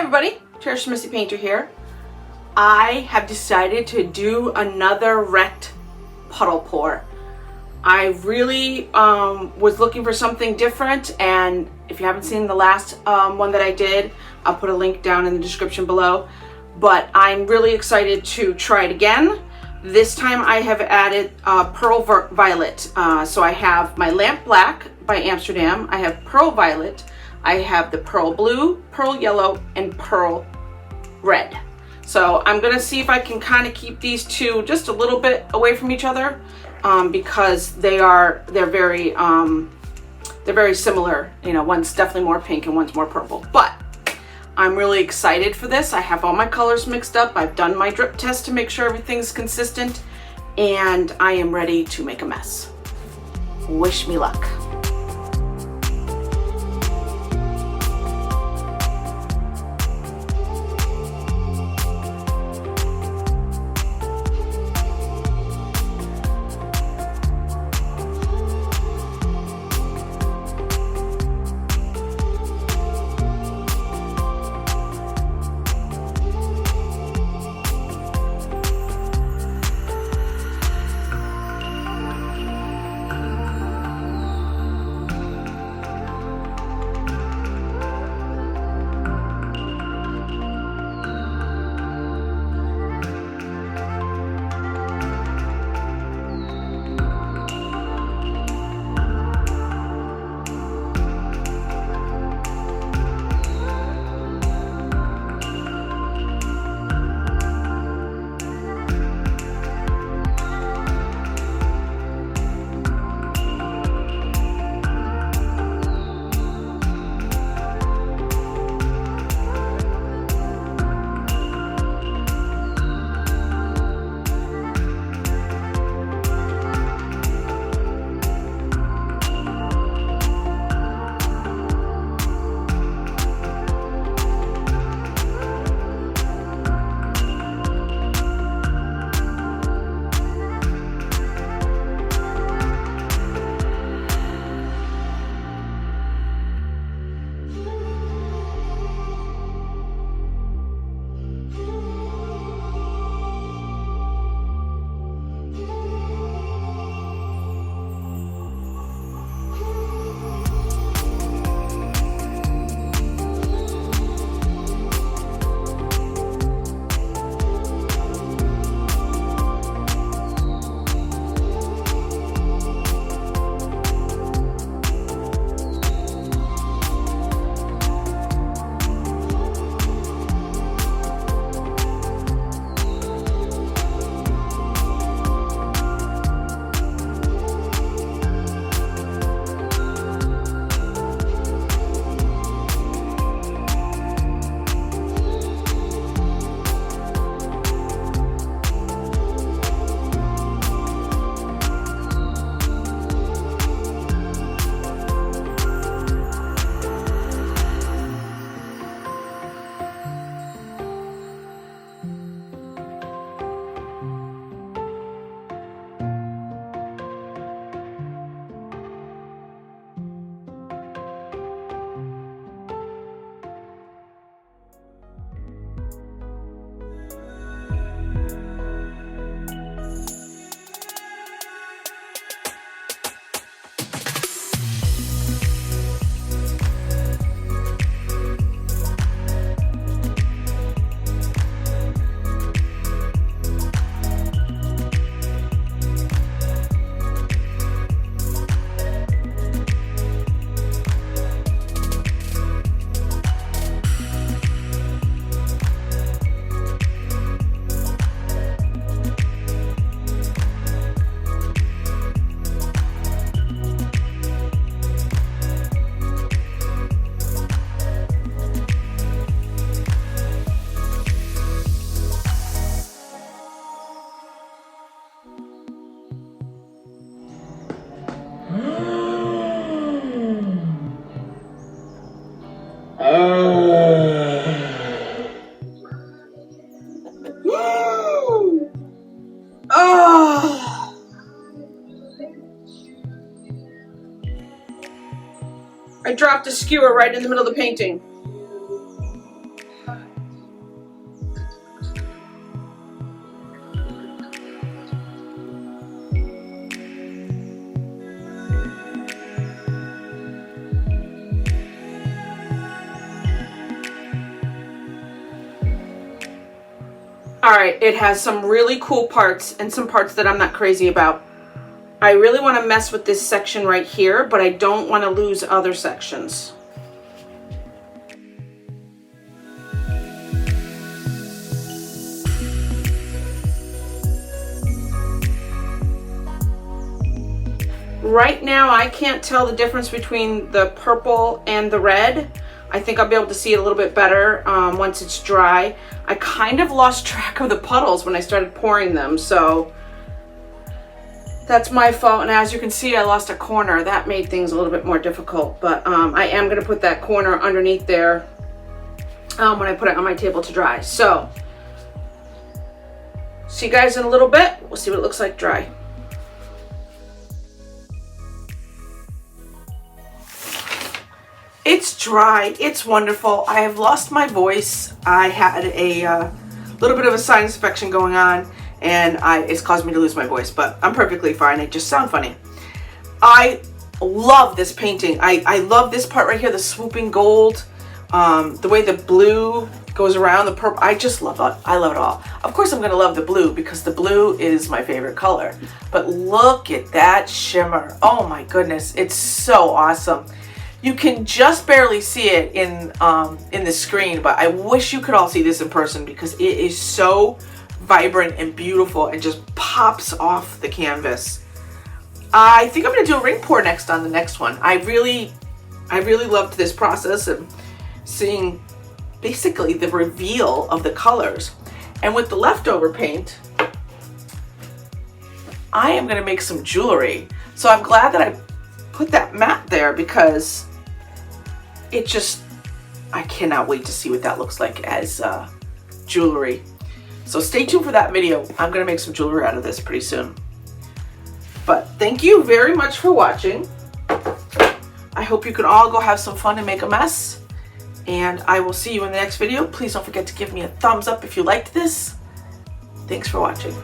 everybody, Cherish Missy Painter here. I have decided to do another wrecked puddle pour. I really was looking for something different, and if you haven't seen the last one that I did, I'll put a link down in the description below. But I'm really excited to try it again. This time I have added Pearl Violet. So I have my Lamp Black by Amsterdam, I have Pearl Violet, I have the Pearl Blue, Pearl Yellow, and Pearl Red. So I'm gonna see if I can kind of keep these two just a little bit away from each other because they're very similar. You know, one's definitely more pink and one's more purple. But I'm really excited for this. I have all my colors mixed up. I've done my drip test to make sure everything's consistent, and I am ready to make a mess. Wish me luck. I dropped a skewer right in the middle of the painting. Alright, it has some really cool parts and some parts that I'm not crazy about. I really want to mess with this section right here, but I don't want to lose other sections. Right now, I can't tell the difference between the purple and the red. I think I'll be able to see it a little bit better once it's dry. I kind of lost track of the puddles when I started pouring them, so that's my fault. And as you can see, I lost a corner. That made things a little bit more difficult, but I am going to put that corner underneath there when I put it on my table to dry. So, see you guys in a little bit. We'll see what it looks like dry. It's dry, it's wonderful. I have lost my voice. I had a little bit of a sinus infection going on, and it's caused me to lose my voice, but I'm perfectly fine. I just sound funny. I love this painting. I love this part right here, the swooping gold, the way the blue goes around, the purple. I just love it. I love it all. Of course, I'm going to love the blue because the blue is my favorite color. But look at that shimmer. Oh my goodness, it's so awesome. You can just barely see it in the screen, but I wish you could all see this in person because it is so vibrant and beautiful and just pops off the canvas. I think I'm going to do a ring pour next on the next one. I really loved this process of seeing basically the reveal of the colors. And with the leftover paint, I am going to make some jewelry. So I'm glad that I put that mat there because it just, I cannot wait to see what that looks like as jewelry. So stay tuned for that video. I'm going to make some jewelry out of this pretty soon. But thank you very much for watching. I hope you can all go have some fun and make a mess. And I will see you in the next video. Please don't forget to give me a thumbs up if you liked this. Thanks for watching.